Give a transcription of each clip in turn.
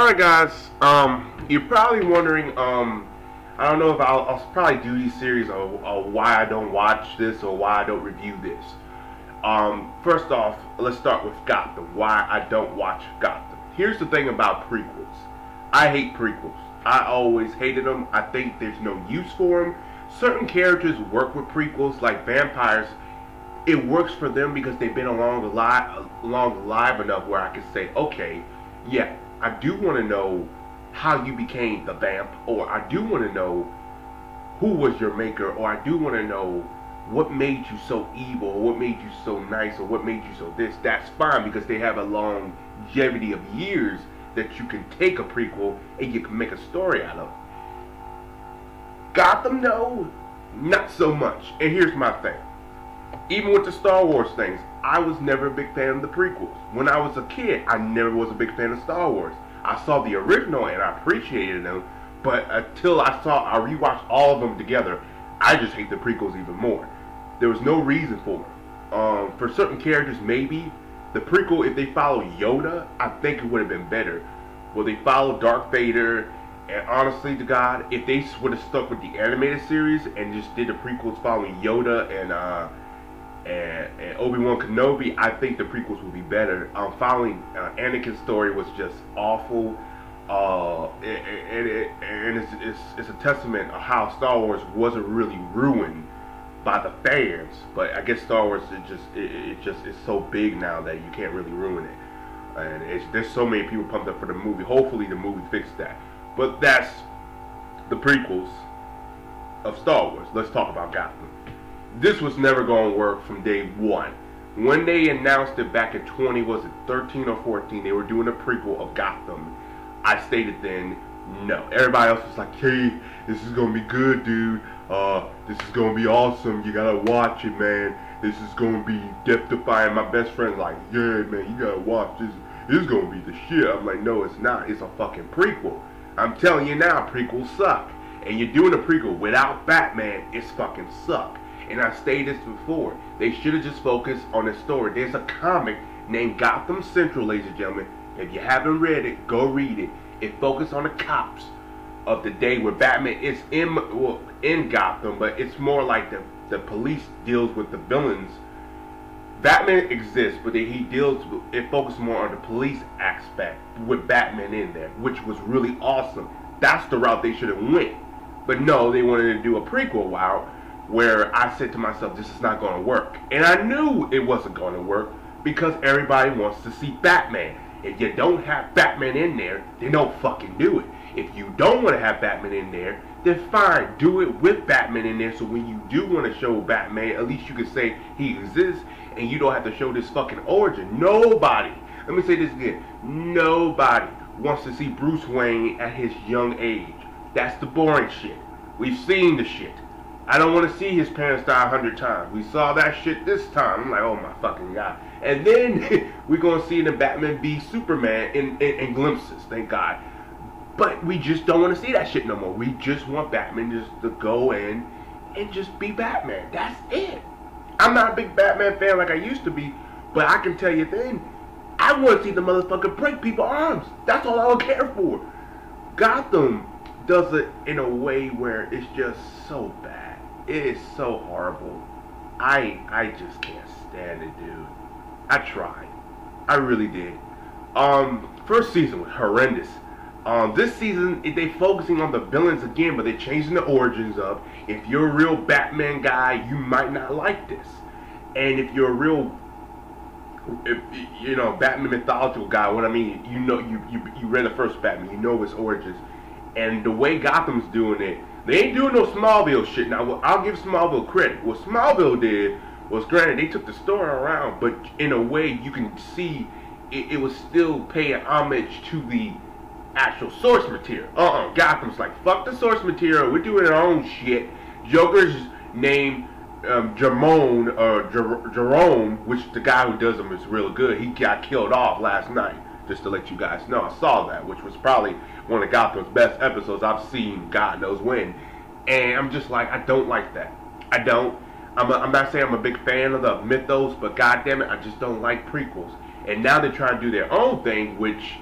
Alright guys, you're probably wondering, I don't know if I'll probably do these series or why I don't watch this or why I don't review this. First off, let's start with Gotham, why I don't watch Gotham. Here's the thing about prequels. I hate prequels. I always hated them. I think there's no use for them. Certain characters work with prequels, like vampires. It works for them because they've been along alive enough where I can say, okay, yeah, I do want to know how you became the vamp, or I do want to know who was your maker, or I do want to know what made you so evil, or what made you so nice, or what made you so this. That's fine because they have a longevity of years that you can take a prequel and you can make a story out of. Gotham, no, not so much. And here's my thing. Even with the Star Wars things, I was never a big fan of the prequels. When I was a kid, I never was a big fan of Star Wars. I saw the original and I appreciated them, but until I rewatched all of them together, I just hate the prequels even more. There was no reason for them. For certain characters, maybe the prequel, if they follow Yoda, I think it would have been better. Well, they followed Darth Vader, and honestly to God, if they would have stuck with the animated series and just did the prequels following Yoda and Obi-Wan Kenobi, I think the prequels would be better. Following Anakin's story was just awful, and it's a testament of how Star Wars wasn't really ruined by the fans. But I guess Star Wars it just is so big now that you can't really ruin it, and there's so many people pumped up for the movie. Hopefully the movie fixed that. But that's the prequels of Star Wars. Let's talk about Gotham. This was never going to work from day one. When they announced it back in 13 or 14, they were doing a prequel of Gotham. I stated then, no. Everybody else was like, hey, this is going to be good, dude. This is going to be awesome. You got to watch it, man. This is going to be death-defying. My best friend's like, yeah, man, you got to watch this. This is going to be the shit. I'm like, no, it's not. It's a fucking prequel. I'm telling you now, prequels suck. And you're doing a prequel without Batman, it's fucking suck. And I stated this before. They should have just focused on the story. There's a comic named Gotham Central, ladies and gentlemen. If you haven't read it, go read it. It focuses on the cops of the day where Batman is in Gotham, but it's more like the police deals with the villains. Batman exists, but it focuses more on the police aspect with Batman in there, which was really awesome. That's the route they should have went. But no, they wanted to do a prequel route, where I said to myself, this is not going to work. And I knew it wasn't going to work because everybody wants to see Batman. If you don't have Batman in there, then don't fucking do it. If you don't want to have Batman in there, then fine, do it with Batman in there, so when you do want to show Batman, at least you can say he exists and you don't have to show this fucking origin. Nobody, let me say this again, nobody wants to see Bruce Wayne at his young age. That's the boring shit. We've seen the shit. I don't want to see his parents die 100 times. We saw that shit this time. I'm like, oh my fucking God. And then we're going to see the Batman v Superman in glimpses, thank God. But we just don't want to see that shit no more. We just want Batman just to go in and just be Batman. That's it. I'm not a big Batman fan like I used to be, but I can tell you then, I want to see the motherfucker break people's arms. That's all I would care for. Gotham does it in a way where it's just so bad. It is so horrible. I just can't stand it, dude. I tried. I really did. First season was horrendous. This season, they focusing on the villains again, but they're changing the origins of. If you're a real Batman guy, you might not like this. And if you're a real, Batman mythological guy, what I mean, you read the first Batman, you know his origins. And the way Gotham's doing it, they ain't doing no Smallville shit. Now, I'll give Smallville credit. What Smallville did was, granted, they took the story around, but in a way, you can see it was still paying homage to the actual source material. Gotham's like, fuck the source material. We're doing our own shit. Joker's name, Jerome, which the guy who does them is real good. He got killed off last night. Just to let you guys know, I saw that, which was probably one of Gotham's best episodes I've seen, God knows when. And I'm just like, I don't like that. I don't. I'm not saying I'm a big fan of the mythos, but goddamn it, I just don't like prequels. And now they're trying to do their own thing, which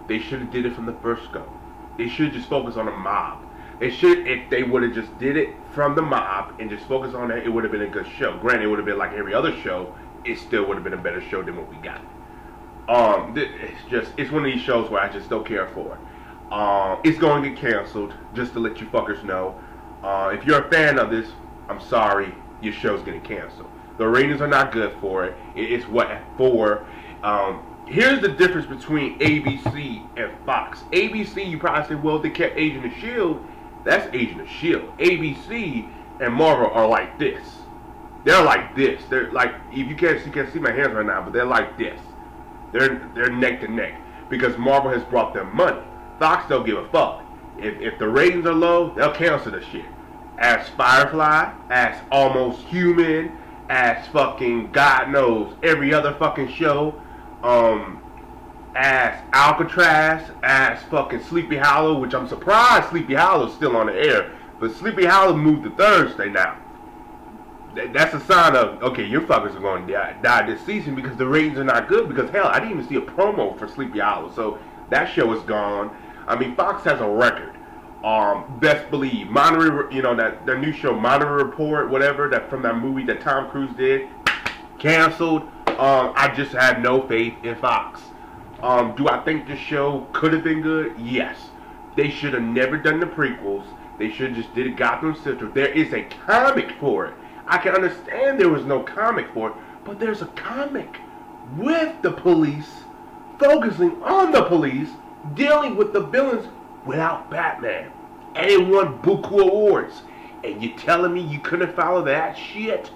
They should have did it from the first go. They should just focus on the mob. They should, if they would have just did it from the mob and just focus on that, it would have been a good show. Granted, it would have been like every other show. It still would have been a better show than what we got. It's one of these shows where I just don't care for. It's going to get canceled, just to let you fuckers know. If you're a fan of this, I'm sorry, your show's getting canceled. The ratings are not good for it. It's what, at 4. Here's the difference between ABC and Fox. ABC, you probably say, well, they kept Agent of S.H.I.E.L.D. That's Agent of S.H.I.E.L.D. ABC and Marvel are like this. They're like this. They're like, if you can't see my hands right now, but they're like this. They're neck to neck. Because Marvel has brought them money. Fox don't give a fuck. If the ratings are low, they'll cancel the shit. As Firefly, as Almost Human, as fucking God knows every other fucking show, as Alcatraz, as fucking Sleepy Hollow, which I'm surprised Sleepy Hollow's still on the air, but Sleepy Hollow moved to Thursday now. That's a sign of, okay, your fuckers are going to die this season because the ratings are not good, because hell, I didn't even see a promo for Sleepy Hollow, so that show is gone. I mean, Fox has a record. Best Believe, you know, that their new show, Minority Report, whatever, that from that movie that Tom Cruise did, canceled. I just had no faith in Fox. Do I think this show could have been good? Yes. They should have never done the prequels. They should have just did a Gotham Central. There is a comic for it. I can understand there was no comic for it, but there's a comic with the police, focusing on the police, dealing with the villains without Batman. And it won buku awards. And you telling me you couldn't follow that shit,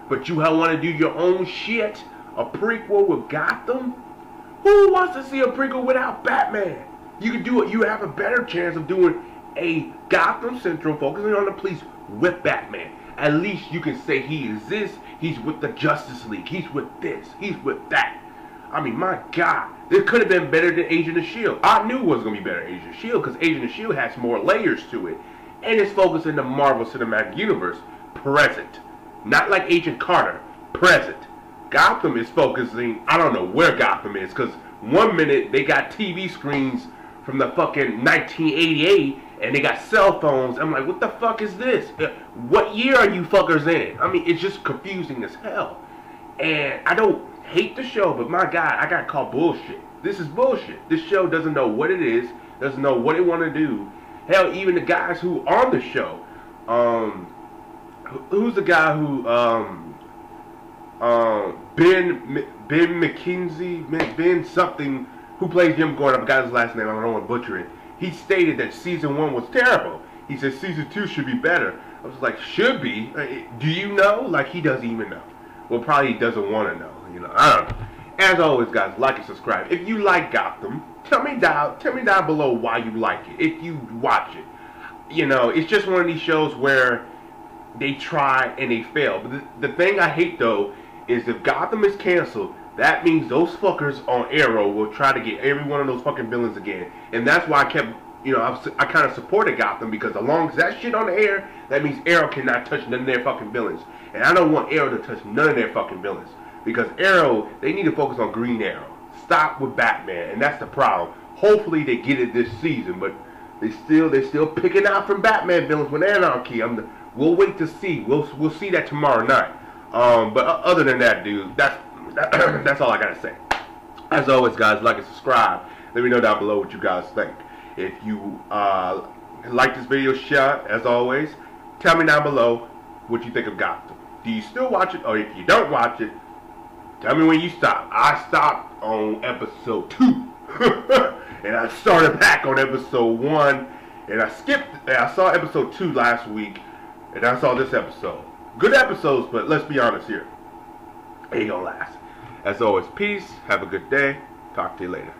but you want to do your own shit? A prequel with Gotham? Who wants to see a prequel without Batman? You can do it. You have a better chance of doing a Gotham Central focusing on the police with Batman. At least you can say he exists. He's with the Justice League. He's with this. He's with that. I mean, my God. This could have been better than Agent of S.H.I.E.L.D. I knew it was going to be better than Agent of S.H.I.E.L.D. because Agent of S.H.I.E.L.D. has more layers to it. And it's focused in the Marvel Cinematic Universe. Present. Not like Agent Carter. Present. Gotham is focusing, I don't know where Gotham is, because one minute they got TV screens from the fucking 1988 and they got cell phones. I'm like, what the fuck is this? What year are you fuckers in? I mean, it's just confusing as hell. And I don't hate the show, but my God, I gotta call bullshit. This is bullshit. This show doesn't know what it is, doesn't know what it want to do. Hell, even the guys who on the show, who's the guy who, Ben McKenzie, Ben something, who plays Jim Gordon, I forgot his last name, I don't want to butcher it. He stated that season 1 was terrible. He said season 2 should be better. I was like, should be? Do you know? Like, he doesn't even know. Well, probably he doesn't want to know. You know, I don't know. As always, guys, like and subscribe. If you like Gotham, tell me down below why you like it. If you watch it, you know, it's just one of these shows where they try and they fail. But the thing I hate though is if Gotham is canceled, that means those fuckers on Arrow will try to get every one of those fucking villains again. And that's why I kept, you know, I kind of supported Gotham, because as long as that shit on the air, that means Arrow cannot touch none of their fucking villains. And I don't want Arrow to touch none of their fucking villains. Because Arrow, they need to focus on Green Arrow. Stop with Batman, and that's the problem. Hopefully they get it this season, but they're still picking out from Batman villains with Anarchy. We'll wait to see. We'll see that tomorrow night. But other than that, dude, that's all I gotta say. As always, guys, like and subscribe. Let me know down below what you guys think. If you like this video, share it. As always, tell me down below what you think of Gotham. Do you still watch it, or if you don't watch it, tell me when you stop. I stopped on episode 2, and I started back on episode 1, and I skipped. And I saw episode 2 last week, and I saw this episode. Good episodes, but let's be honest here, ain't gonna last. As always, peace. Have a good day. Talk to you later.